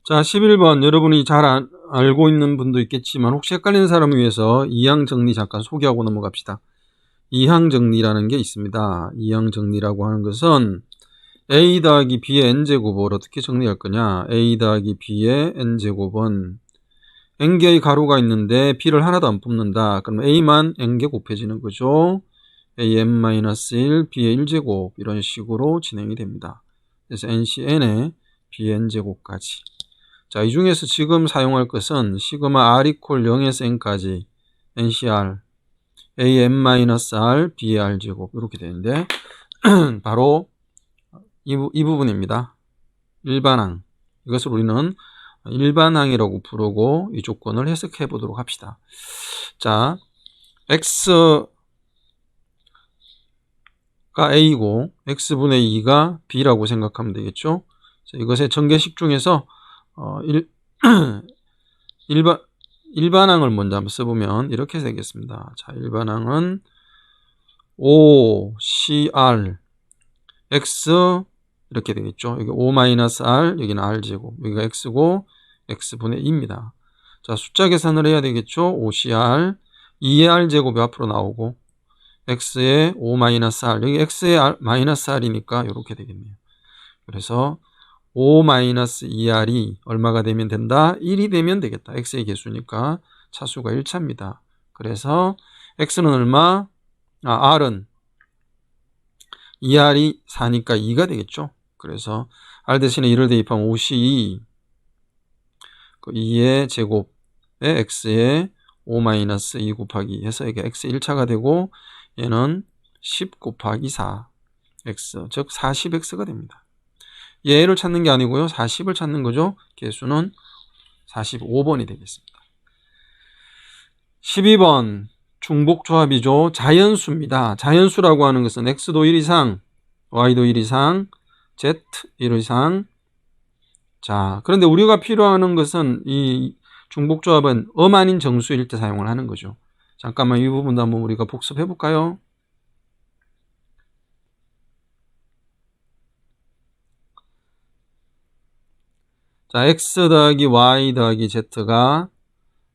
자, 11번 여러분이 잘 알고 있는 분도 있겠지만 혹시 헷갈리는 사람을 위해서 이항 정리 잠깐 소개하고 넘어갑시다. 이항 정리라는 게 있습니다. 이항 정리라고 하는 것은 a 더하기 b의 n제곱을 어떻게 정리할 거냐. a 더하기 b의 n제곱은 n개의 가로가 있는데 b를 하나도 안 뽑는다. 그럼 a만 n개 곱해지는 거죠. am-1, b의 1제곱 이런 식으로 진행이 됩니다. 그래서 ncn의 bn제곱까지. 자, 이 중에서 지금 사용할 것은 시그마 r equal 0에서 n까지 ncr am-r b의 r제곱 이렇게 되는데 바로 이 부분입니다. 일반항. 이것을 우리는 일반항이라고 부르고 이 조건을 해석해 보도록 합시다. 자, x가 a고 x분의 2가 b라고 생각하면 되겠죠. 이것의 전개식 중에서 일반항을 먼저 한번 써보면 이렇게 되겠습니다. 자, 일반항은 OCR X 이렇게 되겠죠. 여기 O-R, 여기는 R제곱, 여기가 X고 X분의 2입니다. 자, 숫자 계산을 해야 되겠죠. OCR 2의 R제곱이 앞으로 나오고 X의 O-R, 여기 X의 -R이니까 이렇게 되겠네요. 그래서 O-2R이 얼마가 되면 된다? 1이 되면 되겠다. X의 개수니까 차수가 1차입니다. 그래서 X는 얼마? R은 2R이 4니까 2가 되겠죠. 그래서 R 대신에 2를 대입하면 52 2의 제곱에 X의 O-2 곱하기 해서 이게 X 1차가 되고 얘는 10 곱하기 4 X 즉 40X가 됩니다. 얘를 찾는 게 아니고요. 40을 찾는 거죠. 개수는 45번이 되겠습니다. 12번 중복조합이죠. 자연수입니다. 자연수라고 하는 것은 x도 1 이상, y도 1 이상, z 1 이상. 자, 그런데 우리가 필요하는 것은 이 중복조합은 엄 아닌 정수일 때 사용을 하는 거죠. 잠깐만 이 부분도 한번 우리가 복습해 볼까요? 자, x 더하기 y 더하기 z가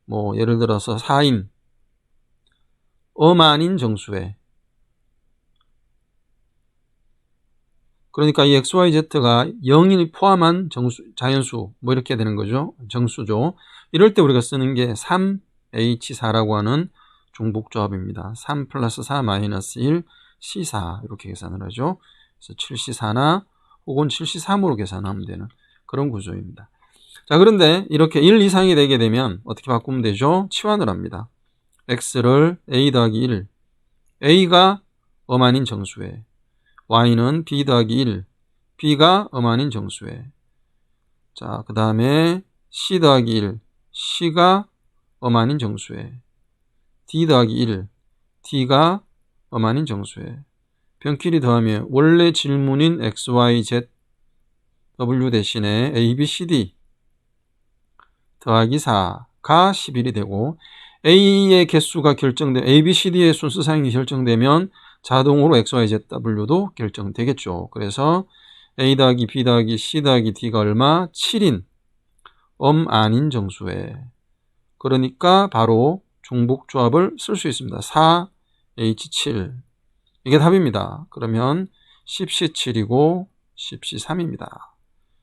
뭐 예를 들어서 4인 엄 아닌 정수에, 그러니까 이 x, y, z가 0을 포함한 정수, 자연수 뭐 이렇게 되는 거죠. 정수죠. 이럴 때 우리가 쓰는 게 3H4라고 하는 중복조합입니다. 3 플러스 4 마이너스 1 C4 이렇게 계산을 하죠. 그래서 7C4나 혹은 7C3으로 계산하면 되는 그런 구조입니다. 자, 그런데 이렇게 1 이상이 되게 되면 어떻게 바꾸면 되죠? 치환을 합니다. x를 a 더하기 1, a가 엄 아닌 정수에, y는 b 더하기 1, b가 엄 아닌 정수에, 자, 그 다음에 c 더하기 1, c가 엄 아닌 정수에, d 더하기 1, d가 엄 아닌 정수에, 변끼리 더하면 원래 질문인 x, y, z, w 대신에 a, b, c, d 더하기 4가 11이 되고, A의 개수가 결정되면 A, B, C, D의 순서 사용이 결정되면 자동으로 X, Y, Z, W도 결정되겠죠. 그래서 A 더하기 B 더하기 C 더하기 D가 얼마? 7인 엄 아닌 정수에, 그러니까 바로 중복조합을 쓸 수 있습니다. 4H7 이게 답입니다. 그러면 10C7이고 10C3입니다.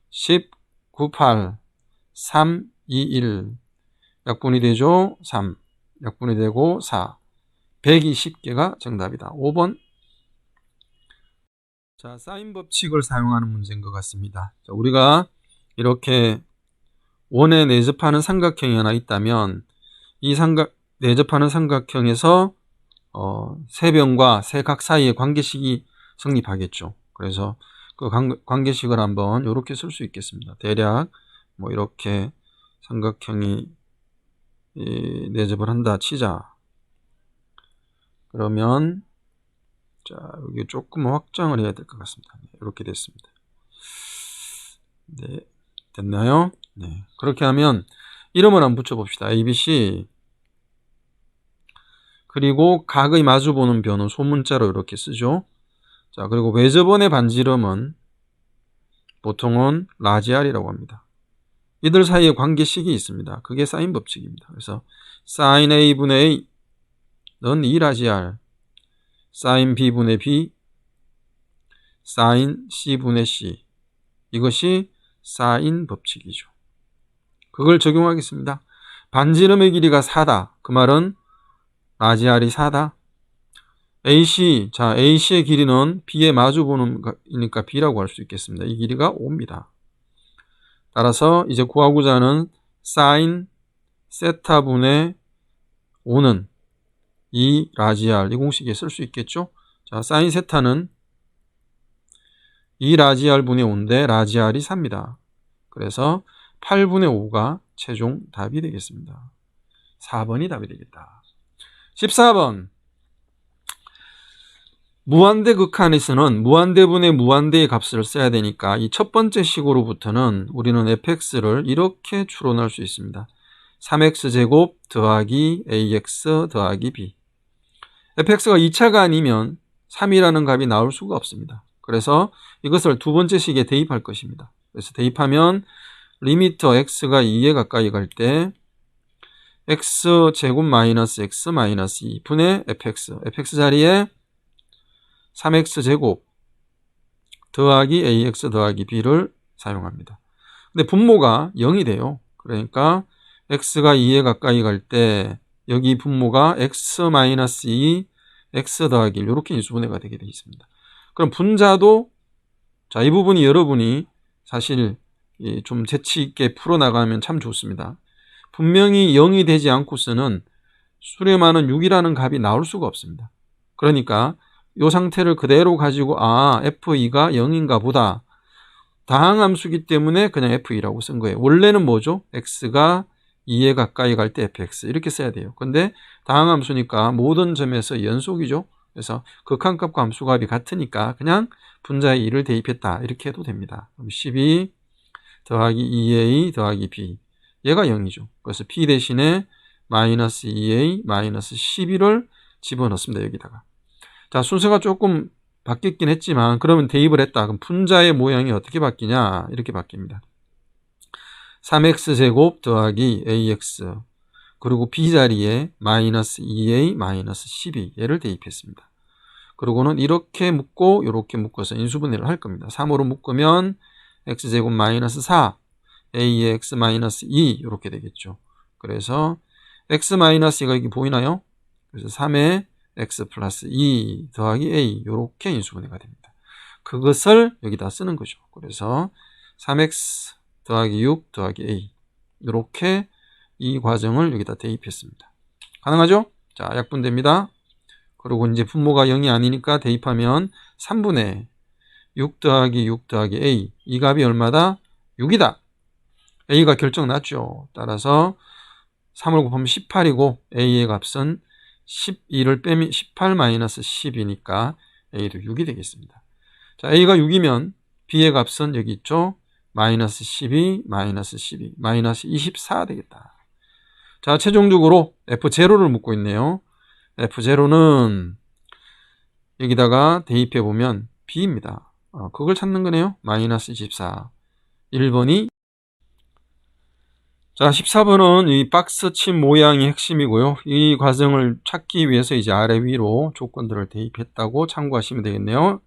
10, 9, 8, 3, 2, 1 약분이 되죠. 3 약분이 되고 4 120개가 정답이다. 5번. 자, 사인 법칙을 사용하는 문제인 것 같습니다. 자, 우리가 이렇게 원에 내접하는 삼각형이 하나 있다면 이 내접하는 삼각형에서 세 변과 세 각 사이의 관계식이 성립하겠죠. 그래서 그 관계식을 한번 이렇게 쓸 수 있겠습니다. 대략 뭐 이렇게 삼각형이 내접을 한다 치자. 그러면 자, 여기 조금 확장을 해야 될 것 같습니다. 이렇게 됐습니다. 네, 됐나요? 네, 그렇게 하면 이름을 한번 붙여봅시다. ABC. 그리고 각의 마주보는 변은 소문자로 이렇게 쓰죠. 자, 그리고 외접원의 반지름은 보통은 라지알이라고 합니다. 이들 사이에 관계식이 있습니다. 그게 사인 법칙입니다. 그래서 sin A분의 A는 2라지R, sin B분의 B, sin C분의 C. 이것이 사인 법칙이죠. 그걸 적용하겠습니다. 반지름의 길이가 4다. 그 말은 라지R이 4다. AC, 자 AC의 길이는 B에 마주보는 거니까 B라고 할 수 있겠습니다. 이 길이가 5입니다. 따라서 이제 구하고자 하는 사인 세타분의 5는 2 라지R, 이 공식에 쓸 수 있겠죠. 자, 사인 세타는 2 라지R 분의 5인데 라지R이 4입니다. 그래서 8분의 5가 최종 답이 되겠습니다. 4번이 답이 되겠다. 14번. 무한대 극한에서는 무한대분의 무한대의 값을 써야 되니까 이 첫 번째 식으로부터는 우리는 fx를 이렇게 추론할 수 있습니다. 3x제곱 더하기 ax 더하기 b. fx가 2차가 아니면 3이라는 값이 나올 수가 없습니다. 그래서 이것을 두 번째 식에 대입할 것입니다. 그래서 대입하면 리미터 x가 2에 가까이 갈 때 x제곱 마이너스 x 마이너스 2 분의 fx 자리에 3x제곱 더하기 ax 더하기 b를 사용합니다. 근데 분모가 0이 돼요. 그러니까 x가 2에 가까이 갈 때 여기 분모가 x-2 x 더하기 1 이렇게 인수분해가 되게 되어 있습니다. 그럼 분자도 자, 이 부분이 여러분이 사실 좀 재치 있게 풀어나가면 참 좋습니다. 분명히 0이 되지 않고서는 수렴하는 6이라는 값이 나올 수가 없습니다. 그러니까 이 상태를 그대로 가지고 f2가 0인가 보다. 다항함수기 때문에 그냥 f2라고 쓴 거예요. 원래는 뭐죠? x가 2에 가까이 갈 때 fx 이렇게 써야 돼요. 근데 다항함수니까 모든 점에서 연속이죠. 그래서 극한값과 함수값이 같으니까 그냥 분자에 2를 대입했다 이렇게 해도 됩니다. 그럼 12 더하기 2a 더하기 b 얘가 0이죠. 그래서 p 대신에 마이너스 2a 마이너스 12를 집어넣습니다. 여기다가. 자, 순서가 조금 바뀌긴 했지만 그러면 대입을 했다. 그럼 분자의 모양이 어떻게 바뀌냐? 이렇게 바뀝니다. 3x제곱 더하기 ax 그리고 b 자리에 마이너스 2a 마이너스 12 얘를 대입했습니다. 그리고는 이렇게 묶고 이렇게 묶어서 인수분해를 할 겁니다. 3으로 묶으면 x제곱 마이너스 4 a의 x 마이너스 2 이렇게 되겠죠. 그래서 x 마이너스 2가 여기 보이나요? 그래서 3의 x 플러스 2 더하기 a 이렇게 인수분해가 됩니다. 그것을 여기다 쓰는 거죠. 그래서 3x 더하기 6 더하기 a 이렇게 이 과정을 여기다 대입했습니다. 가능하죠? 자, 약분됩니다. 그리고 이제 분모가 0이 아니니까 대입하면 3분의 6 더하기 6 더하기 a 이 값이 얼마다? 6이다. a가 결정 났죠. 따라서 3을 곱하면 18이고 a의 값은 12를 빼면 18 마이너스 10이니까 a도 6이 되겠습니다. 자, a가 6이면 b의 값은 여기 있죠. 마이너스 12 마이너스 12 마이너스 24 되겠다. 자, 최종적으로 f0를 묻고 있네요. f0는 여기다가 대입해 보면 b입니다. 그걸 찾는 거네요. 마이너스 24 1번이. 자, 14번은 이 박스 침 모양이 핵심이고요. 이 과정을 찾기 위해서 이제 아래 위로 조건들을 대입했다고 참고하시면 되겠네요.